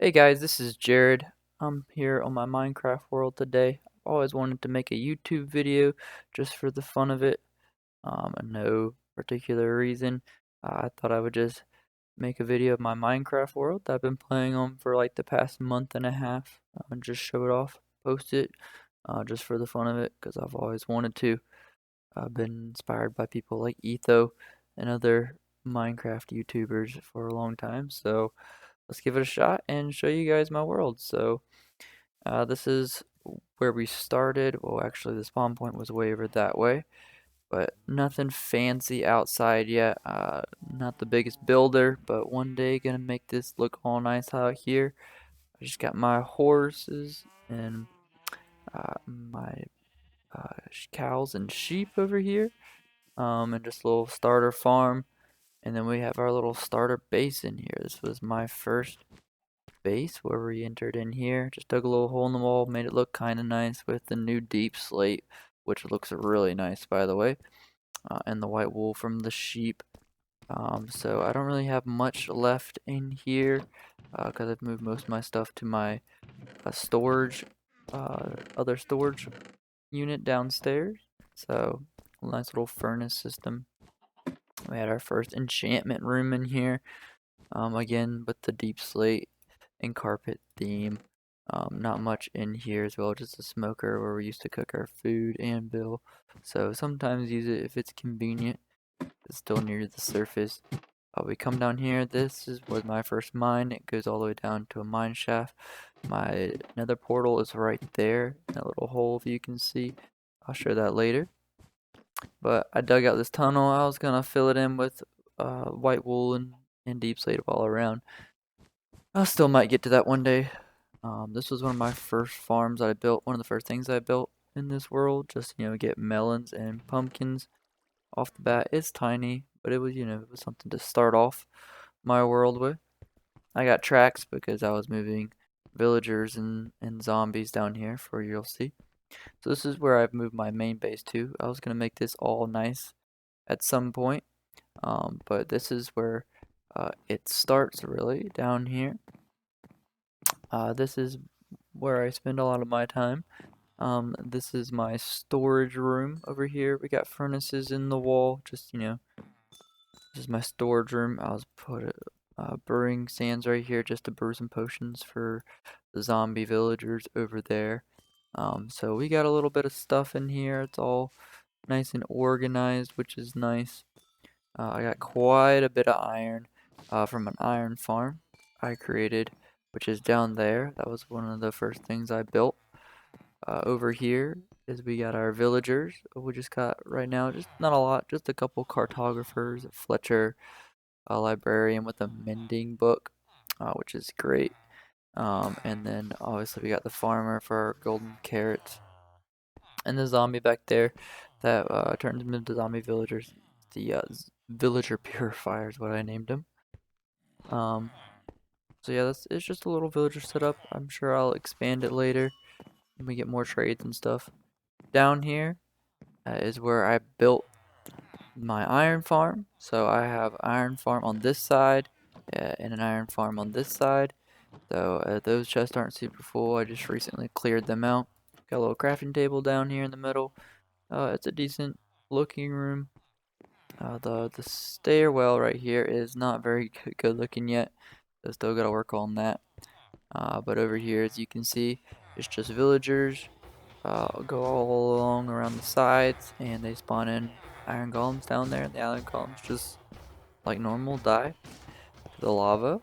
Hey guys, this is Jared. I'm here on my Minecraft world today. I've always wanted to make a YouTube video just for the fun of it. And no particular reason. I thought I would just make a video of my Minecraft world that I've been playing on for like the past month and a half. And just show it off, post it, just for the fun of it, because I've always wanted to. I've been inspired by people like Etho and other Minecraft YouTubers for a long time, so let's give it a shot and show you guys my world. So this is where we started. Well, actually, the spawn point was way over that way, but nothing fancy outside yet. Not the biggest builder, but one day gonna make this look all nice out here. I just got my horses and my cows and sheep over here, and just a little starter farm. And then we have our little starter base in here. This was my first base where we entered in here. Just dug a little hole in the wall, made it look kind of nice with the new deep slate, which looks really nice, by the way, and the white wool from the sheep. So I don't really have much left in here because I've moved most of my stuff to my storage, other storage unit downstairs. So nice little furnace system. We had our first enchantment room in here. Again, with the deep slate and carpet theme. Not much in here as well, just a smoker where we used to cook our food and bill. So sometimes use it if it's convenient. It's still near the surface. We come down here. Was my first mine. It goes all the way down to a mine shaft. My nether portal is right there, in that little hole if you can see. I'll show that later. But I dug out this tunnel. I was gonna fill it in with white wool and deep slate all around. I still might get to that one day. This was one of my first farms that I built. One of the first things I built in this world. Just get melons and pumpkins off the bat. It's tiny, but it was something to start off my world with. I got tracks because I was moving villagers and zombies down here for you'll see. So this is where I've moved my main base to. I was gonna make this all nice at some point, but this is where it starts really down here. This is where I spend a lot of my time. This is my storage room over here. We got furnaces in the wall. This is my storage room. I was put brewing sands right here just to brew some potions for the zombie villagers over there. So we got a little bit of stuff in here. It's all nice and organized, which is nice. I got quite a bit of iron from an iron farm I created, which is down there. That was one of the first things I built. Over here is we got our villagers. We just got right now, just not a lot, just a couple cartographers, Fletcher, a librarian with a mending book, which is great. And then obviously we got the farmer for our golden carrots, and the zombie back there that turns them into zombie villagers. The villager purifier is what I named him. Um, so yeah, it's just a little villager setup. I'm sure I'll expand it later when we get more trades and stuff. Down here is where I built my iron farm. So I have iron farm on this side and an iron farm on this side. So those chests aren't super full. I just recently cleared them out. Got a little crafting table down here in the middle. It's a decent looking room. The stairwell right here is not very good looking yet. So still gotta work on that. But over here, as you can see, it's just villagers. Go all along around the sides, and they spawn in iron golems down there. The iron golems just, like normal, die to the lava.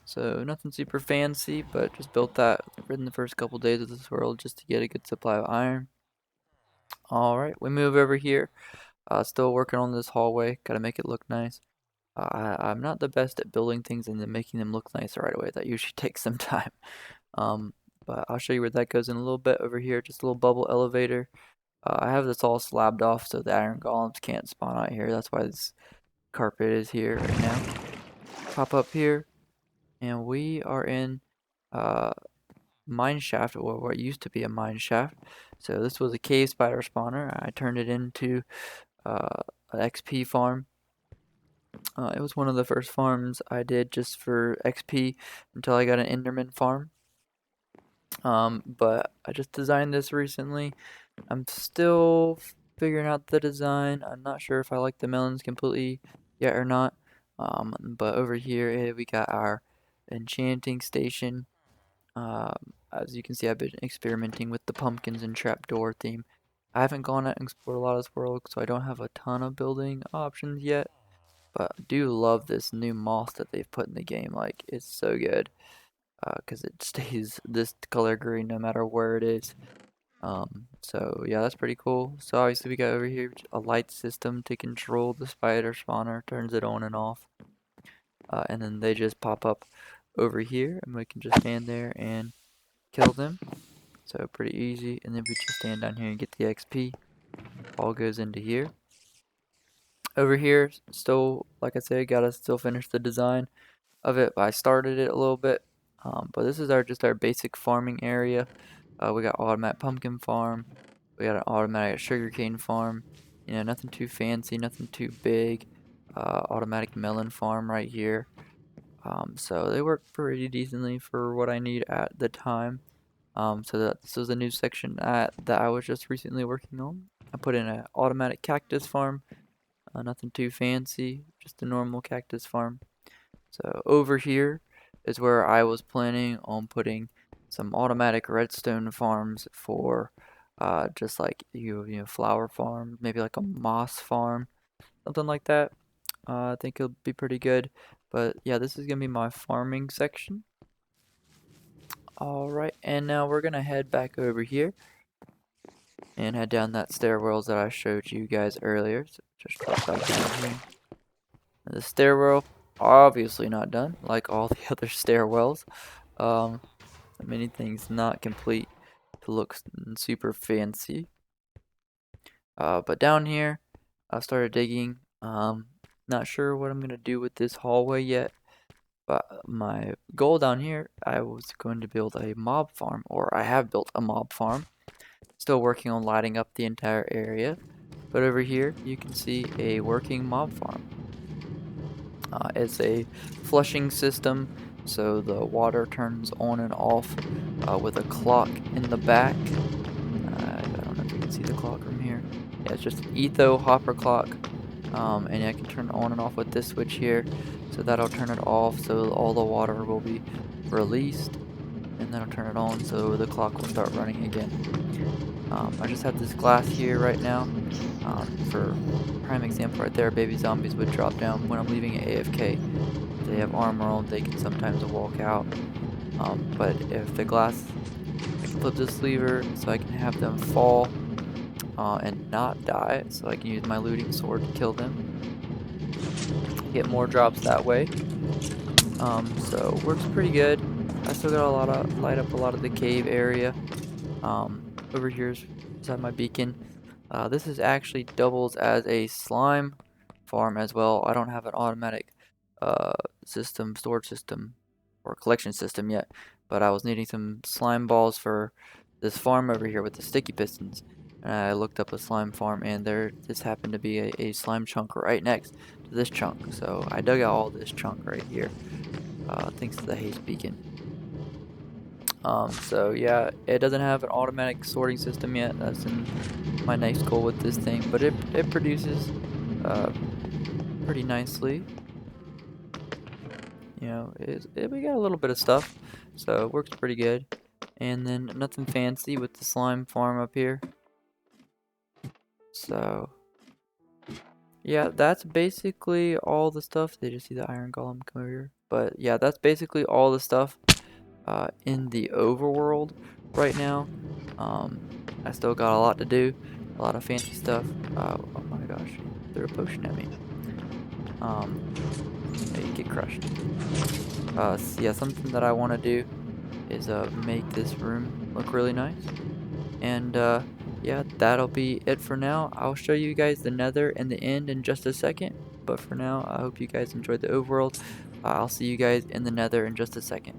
So nothing super fancy, but just built that in the first couple days of this world just to get a good supply of iron. Alright, we move over here. Still working on this hallway. Gotta make it look nice. I'm not the best at building things and then making them look nice right away. That usually takes some time. Um, but I'll show you where that goes in a little bit over here. Just a little bubble elevator. I have this all slabbed off so the iron golems can't spawn out here. That's why this carpet is here right now. Pop up here, and we are in uh, mine shaft, or what used to be a mine shaft. So this was a cave spider spawner. I turned it into an XP farm. It was one of the first farms I did just for XP until I got an Enderman farm. But I just designed this recently. I'm still figuring out the design. I'm not sure if I like the melons completely yet or not. But over here we got our enchanting station. As you can see, I've been experimenting with the pumpkins and trapdoor theme. I haven't gone out and explored a lot of this world, so I don't have a ton of building options yet. But I do love this new moss that they've put in the game. Like, it's so good. Because it stays this color green no matter where it is. So yeah, that's pretty cool. So obviously we got over here a light system to control the spider spawner, turns it on and off. And then they just pop up over here and we can just stand there and kill them. So pretty easy. And then we just stand down here and get the XP. All goes into here. Over here, still, like I said, gotta still finish the design of it. I started it a little bit. But this is just our basic farming area. We got automatic pumpkin farm. We got an automatic sugarcane farm. You know, nothing too fancy, nothing too big. Automatic melon farm right here. So they work pretty decently for what I need at the time. So this was a new section that I was just recently working on. I put in an automatic cactus farm. Nothing too fancy, just a normal cactus farm. So over here is where I was planning on putting some automatic redstone farms for just like you know flower farm, maybe like a moss farm, something like that. I think it'll be pretty good. But yeah, this is gonna be my farming section. Alright, and now we're gonna head back over here and head down that stairwells that I showed you guys earlier. So just drop back down here. The stairwell, obviously not done, like all the other stairwells. Many things not complete to look super fancy. But down here, I started digging. Not sure what I'm gonna do with this hallway yet. But my goal down here, I was going to build a mob farm, or I have built a mob farm. Still working on lighting up the entire area. But over here, you can see a working mob farm. It's a flushing system, so the water turns on and off with a clock in the back. I don't know if you can see the clock from here. Yeah, it's just an Etho hopper clock. And I can turn it on and off with this switch here. So that'll turn it off so all the water will be released. And then I'll turn it on so the clock will start running again. I just have this glass here right now. For prime example right there, baby zombies would drop down when I'm leaving it AFK. If they have armor on, they can sometimes walk out. But if the glass, I can flip this lever so I can have them fall and not die, so I can use my looting sword to kill them. Get more drops that way. So works pretty good. I still got light up a lot of the cave area. Over here's at my beacon. This is actually doubles as a slime farm as well. I don't have an automatic storage system, or collection system yet, but I was needing some slime balls for this farm over here with the sticky pistons. And I looked up a slime farm, and this happened to be a slime chunk right next to this chunk. So I dug out all this chunk right here, thanks to the haste beacon. So yeah, it doesn't have an automatic sorting system yet. That's in my next goal with this thing, but it produces pretty nicely. You know, we got a little bit of stuff, so it works pretty good. And then nothing fancy with the slime farm up here. So yeah, that's basically all the stuff. They just see the iron golem come over here, but yeah, that's basically all the stuff in the overworld right now. I still got a lot to do, a lot of fancy stuff. Oh my gosh, threw a potion at me. Yeah, you get crushed. So yeah, something that I want to do is make this room look really nice. And yeah, that'll be it for now. I'll show you guys the nether and the end in just a second. But for now, I hope you guys enjoyed the overworld. I'll see you guys in the nether in just a second.